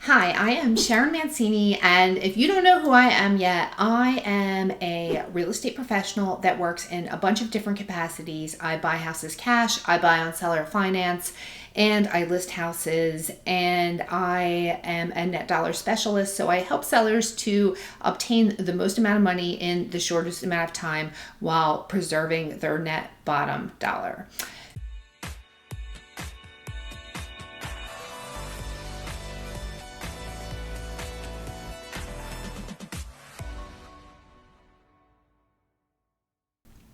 Hi, I am Sharon Mancini, and if you don't know who I am yet, I am a real estate professional that works in a bunch of different capacities. I buy houses cash, I buy on seller finance, and I list houses, and I am a net dollar specialist. So I help sellers to obtain the most amount of money in the shortest amount of time while preserving their net bottom dollar.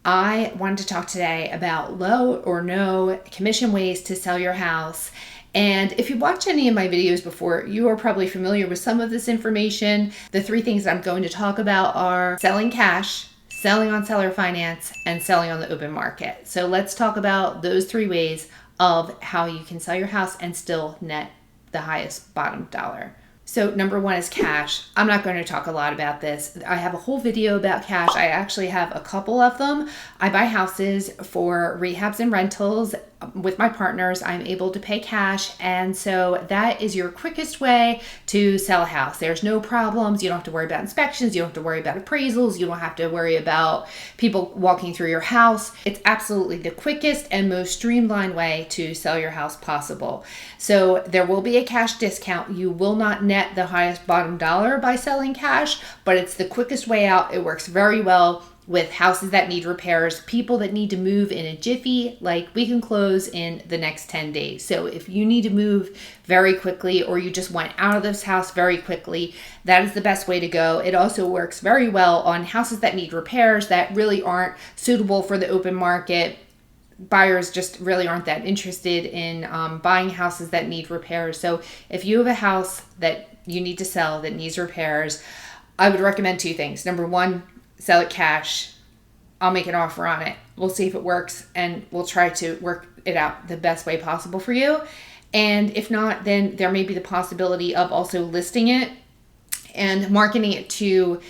I wanted to talk today about low or no commission ways to sell your house. And if you watched any of my videos before, you are probably familiar with some of this information. The three things I'm going to talk about are selling cash, selling on seller finance, and selling on the open market. So let's talk about those three ways of how you can sell your house and still net the highest bottom dollar. So number one is cash. I'm not going to talk a lot about this. I have a whole video about cash. I actually have a couple of them. I buy houses for rehabs and rentals with my partners. I'm able to pay cash. And so that is your quickest way to sell a house. There's no problems. You don't have to worry about inspections. You don't have to worry about appraisals. You don't have to worry about people walking through your house. It's absolutely the quickest and most streamlined way to sell your house possible. So there will be a cash discount. You will not net the highest bottom dollar by selling cash, but it's the quickest way out. It works very well with houses that need repairs, people that need to move in a jiffy, like we can close in the next 10 days. So if you need to move very quickly or you just want out of this house very quickly, that is the best way to go. It also works very well on houses that need repairs that really aren't suitable for the open market. Buyers just really aren't that interested in buying houses that need repairs. So if you have a house that you need to sell that needs repairs, I would recommend two things. Number one, sell it cash. I'll make an offer on it. We'll see if it works, and we'll try to work it out the best way possible for you. And if not, then there may be the possibility of also listing it and marketing it to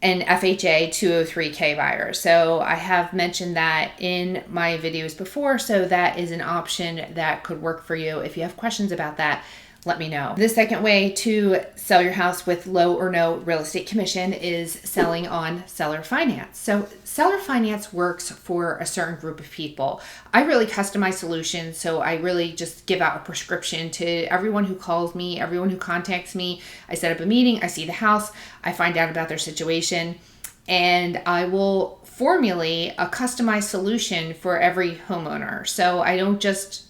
an FHA 203K buyer. So I have mentioned that in my videos before, so that is an option that could work for you. If you have questions about that, let me know. The second way to sell your house with low or no real estate commission is selling on seller finance. So seller finance works for a certain group of people. I really customize solutions, so I really just give out a prescription to everyone who calls me, everyone who contacts me. I set up a meeting, I see the house, I find out about their situation, and I will formulate a customized solution for every homeowner. So I don't just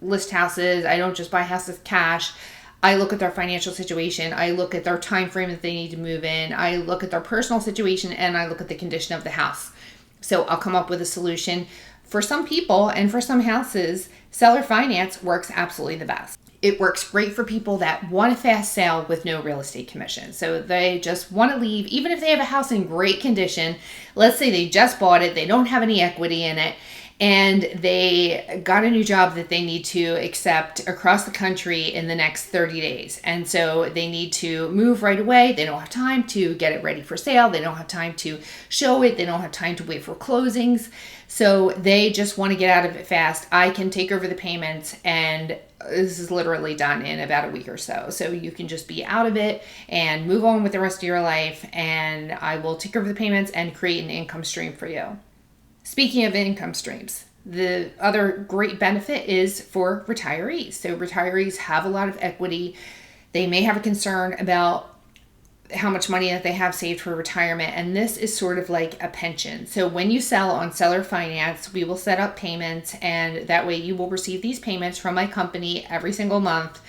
list houses. I don't just buy houses cash. I look at their financial situation. I look at their time frame that they need to move in. I look at their personal situation, and I look at the condition of the house. So I'll come up with a solution. For some people and for some houses, seller finance works absolutely the best. It works great for people that want a fast sale with no real estate commission. So they just want to leave, even if they have a house in great condition. Let's say they just bought it, they don't have any equity in it, and they got a new job that they need to accept across the country in the next 30 days. And so they need to move right away. They don't have time to get it ready for sale. They don't have time to show it. They don't have time to wait for closings. So they just want to get out of it fast. I can take over the payments, and this is literally done in about a week or so. So you can just be out of it and move on with the rest of your life, and I will take over the payments and create an income stream for you. Speaking of income streams, the other great benefit is for retirees. So retirees have a lot of equity. They may have a concern about how much money that they have saved for retirement, and this is sort of like a pension. So when you sell on seller finance, we will set up payments, and that way you will receive these payments from my company every single month.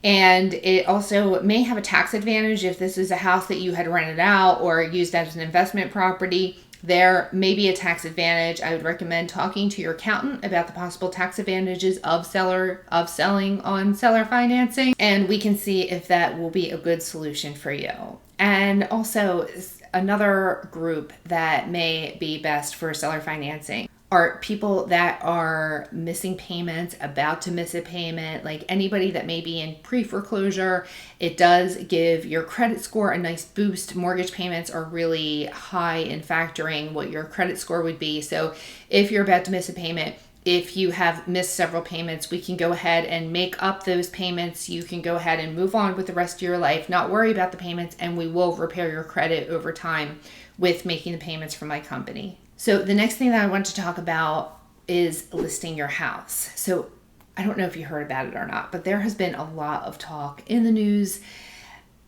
And it also may have a tax advantage if this is a house that you had rented out or used as an investment property. There may be a tax advantage. I would recommend talking to your accountant about the possible tax advantages of selling on seller financing, and we can see if that will be a good solution for you. And also, another group that may be best for seller financing are people that are missing payments, about to miss a payment, like anybody that may be in pre-foreclosure. It does give your credit score a nice boost. Mortgage payments are really high in factoring what your credit score would be. So if you're about to miss a payment, If you have missed several payments, we can go ahead and make up those payments. You can go ahead and move on with the rest of your life, not worry about the payments, and we will repair your credit over time with making the payments from my company. So the next thing that I want to talk about is listing your house. So I don't know if you heard about it or not, but there has been a lot of talk in the news,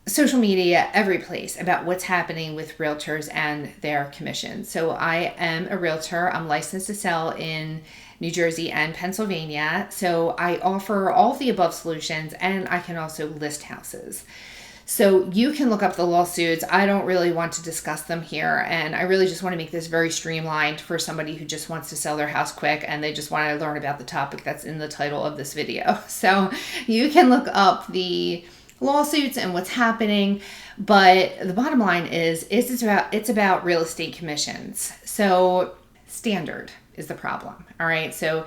social media, every place about what's happening with realtors and their commissions. So I am a realtor. I'm licensed to sell in New Jersey and Pennsylvania. So I offer all of the above solutions, and I can also list houses. So you can look up the lawsuits. I don't really want to discuss them here, and I really just want to make this very streamlined for somebody who just wants to sell their house quick and they just want to learn about the topic that's in the title of this video. So you can look up the lawsuits and what's happening, but the bottom line is it's about real estate commissions. So standard is the problem. All right. So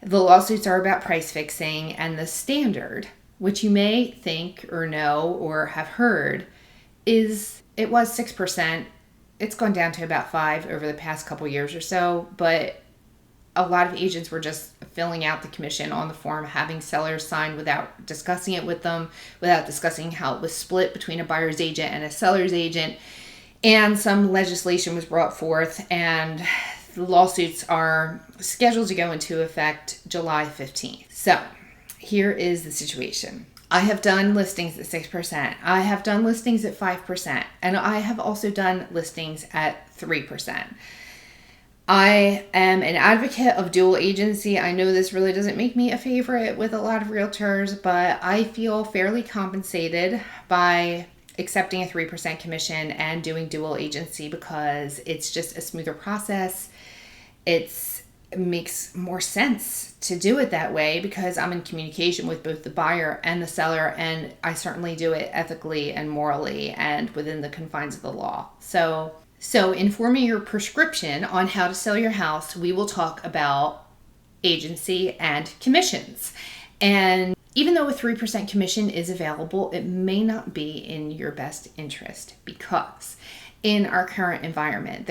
the lawsuits are about price fixing, and the standard, which you may think or know or have heard, it was 6%. It's gone down to about 5% over the past couple years or so, but a lot of agents were just filling out the commission on the form, having sellers sign without discussing it with them, without discussing how it was split between a buyer's agent and a seller's agent. And some legislation was brought forth, and the lawsuits are scheduled to go into effect July 15th. So here is the situation. I have done listings at 6%. I have done listings at 5%. And I have also done listings at 3%. I am an advocate of dual agency. I know this really doesn't make me a favorite with a lot of realtors, but I feel fairly compensated by accepting a 3% commission and doing dual agency because it's just a smoother process. It makes more sense to do it that way because I'm in communication with both the buyer and the seller, and I certainly do it ethically and morally and within the confines of the law. So in forming your prescription on how to sell your house, we will talk about agency and commissions. And even though a 3% commission is available, it may not be in your best interest because in our current environment,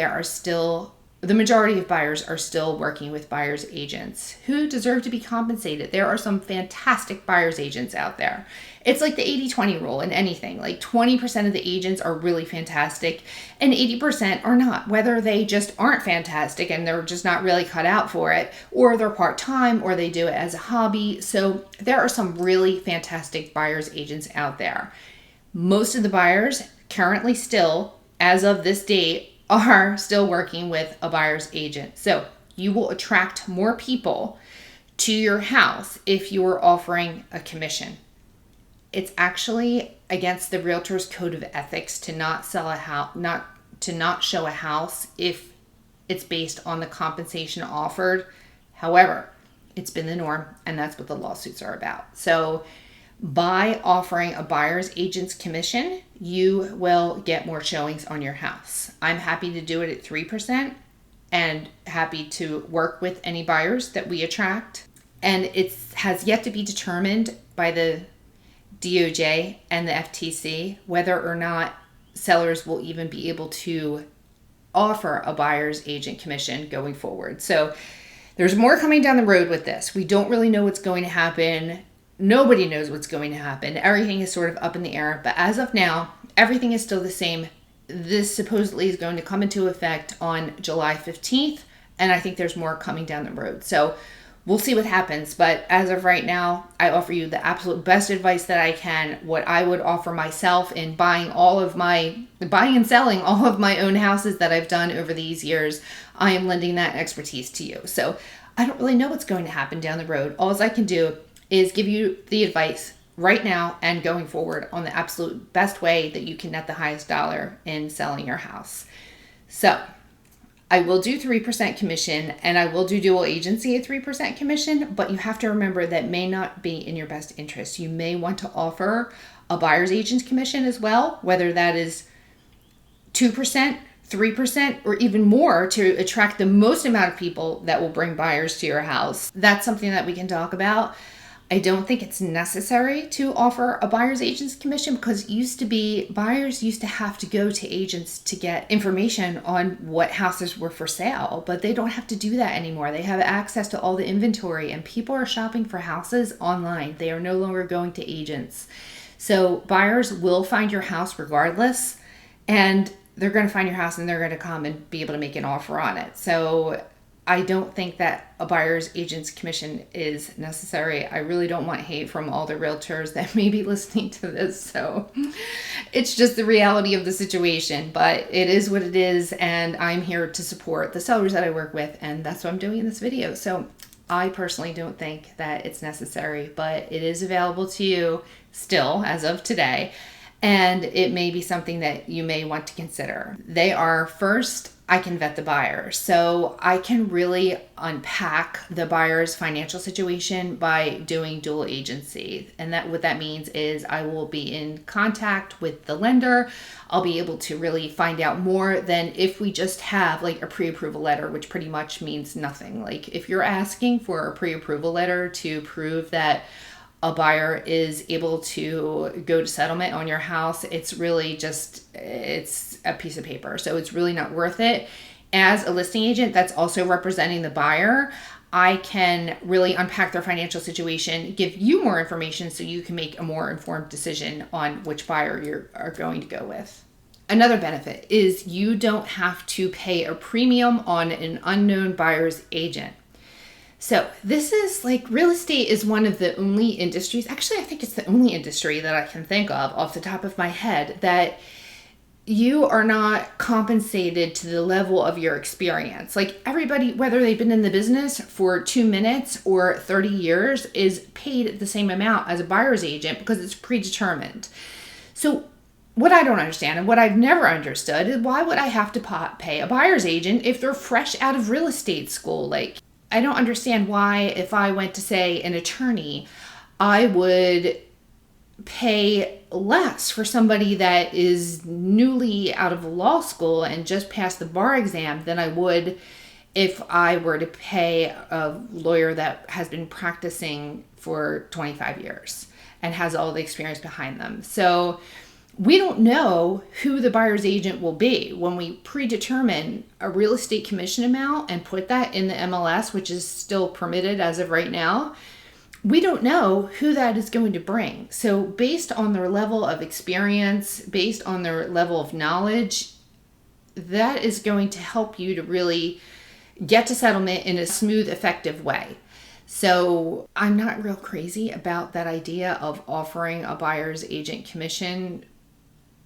the majority of buyers are still working with buyer's agents who deserve to be compensated. There are some fantastic buyer's agents out there. It's like the 80-20 rule in anything. Like 20% of the agents are really fantastic and 80% are not, whether they just aren't fantastic and they're just not really cut out for it, or they're part-time, or they do it as a hobby. So there are some really fantastic buyer's agents out there. Most of the buyers currently still, as of this date, are still working with a buyer's agent. So you will attract more people to your house if you are offering a commission. It's actually against the realtor's code of ethics to not sell a house, to not show a house if it's based on the compensation offered. However, it's been the norm, and that's what the lawsuits are about. So by offering a buyer's agent's commission, you will get more showings on your house. I'm happy to do it at 3% and happy to work with any buyers that we attract. And it has yet to be determined by the DOJ and the FTC whether or not sellers will even be able to offer a buyer's agent commission going forward. So there's more coming down the road with this. We don't really know what's going to happen. Nobody knows what's going to happen. Everything is sort of up in the air. But as of now, everything is still the same. This supposedly is going to come into effect on July 15th. And I think there's more coming down the road. So we'll see what happens. But as of right now, I offer you the absolute best advice that I can. What I would offer myself in buying and selling all of my own houses that I've done over these years, I am lending that expertise to you. So I don't really know what's going to happen down the road. All I can do is give you the advice right now and going forward on the absolute best way that you can net the highest dollar in selling your house. So I will do 3% commission and I will do dual agency at 3% commission, but you have to remember that may not be in your best interest. You may want to offer a buyer's agent's commission as well, whether that is 2%, 3%, or even more to attract the most amount of people that will bring buyers to your house. That's something that we can talk about. I don't think it's necessary to offer a buyer's agent's commission because buyers used to have to go to agents to get information on what houses were for sale, but they don't have to do that anymore. They have access to all the inventory and people are shopping for houses online. They are no longer going to agents. So buyers will find your house regardless, and they're going to find your house and they're going to come and be able to make an offer on it. So I don't think that a buyer's agent's commission is necessary. I really don't want hate from all the realtors that may be listening to this. So it's just the reality of the situation, but it is what it is. And I'm here to support the sellers that I work with. And that's what I'm doing in this video. So I personally don't think that it's necessary, but it is available to you still as of today. And it may be something that you may want to consider. They are, first, I can vet the buyer. So I can really unpack the buyer's financial situation by doing dual agency. And that what that means is I will be in contact with the lender. I'll be able to really find out more than if we just have like a pre-approval letter, which pretty much means nothing. Like if you're asking for a pre-approval letter to prove that a buyer is able to go to settlement on your house, it's really just, it's a piece of paper. So it's really not worth it. As a listing agent that's also representing the buyer, I can really unpack their financial situation, give you more information so you can make a more informed decision on which buyer you are going to go with. Another benefit is you don't have to pay a premium on an unknown buyer's agent. So this is like, real estate is one of the only industries, actually I think it's the only industry that I can think of off the top of my head, that you are not compensated to the level of your experience. Like everybody, whether they've been in the business for 2 minutes or 30 years, is paid the same amount as a buyer's agent because it's predetermined. So what I don't understand and what I've never understood is, why would I have to pay a buyer's agent if they're fresh out of real estate school? Like, I don't understand why, if I went to, say, an attorney, I would pay less for somebody that is newly out of law school and just passed the bar exam than I would if I were to pay a lawyer that has been practicing for 25 years and has all the experience behind them. So we don't know who the buyer's agent will be. When we predetermine a real estate commission amount and put that in the MLS, which is still permitted as of right now, we don't know who that is going to bring. So based on their level of experience, based on their level of knowledge, that is going to help you to really get to settlement in a smooth, effective way. So I'm not real crazy about that idea of offering a buyer's agent commission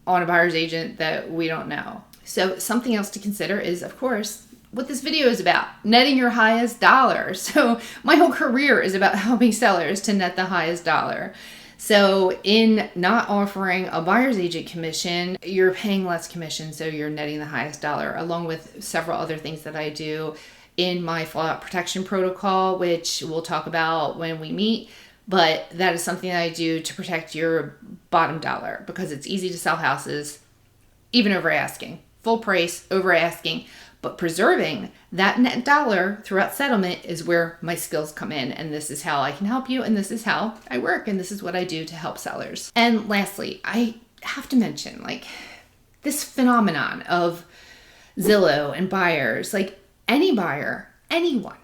on a buyer's agent that we don't know. So something else to consider is, of course, what this video is about, netting your highest dollar. So my whole career is about helping sellers to net the highest dollar. So in not offering a buyer's agent commission, you're paying less commission, so you're netting the highest dollar, along with several other things that I do in my fallout protection protocol, which we'll talk about when we meet. But that is something that I do to protect your bottom dollar, because it's easy to sell houses, even over asking, full price, over asking. But preserving that net dollar throughout settlement is where my skills come in. And this is how I can help you. And this is how I work. And this is what I do to help sellers. And lastly, I have to mention, like, this phenomenon of Zillow and buyers. Like, any buyer, anyone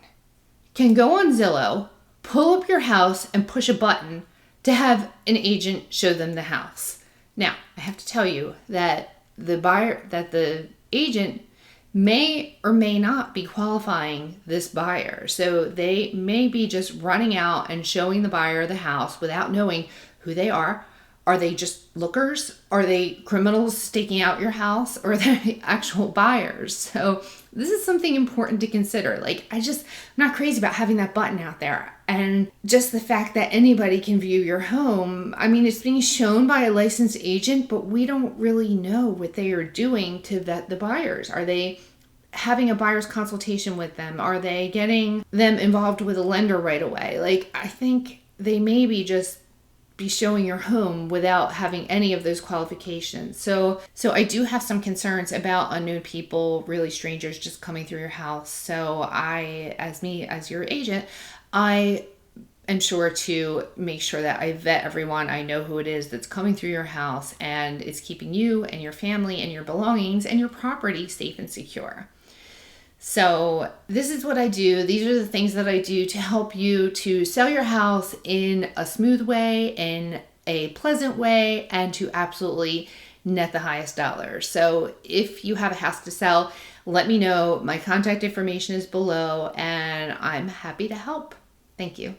can go on Zillow, pull up your house and push a button to have an agent show them the house. Now, I have to tell you that the agent may or may not be qualifying this buyer. So they may be just running out and showing the buyer the house without knowing who they are. Are they just lookers? Are they criminals staking out your house? Or are they actual buyers? So this is something important to consider. Like, I'm not crazy about having that button out there. And just the fact that anybody can view your home. I mean, it's being shown by a licensed agent, but we don't really know what they are doing to vet the buyers. Are they having a buyer's consultation with them? Are they getting them involved with a lender right away? Like, I think they maybe just be showing your home without having any of those qualifications. So I do have some concerns about unknown people, really strangers just coming through your house. So as your agent, I ensure to make sure that I vet everyone. I know who it is that's coming through your house and is keeping you and your family and your belongings and your property safe and secure. So this is what I do. These are the things that I do to help you to sell your house in a smooth way, in a pleasant way, and to absolutely net the highest dollar. So if you have a house to sell, let me know. My contact information is below, and I'm happy to help. Thank you.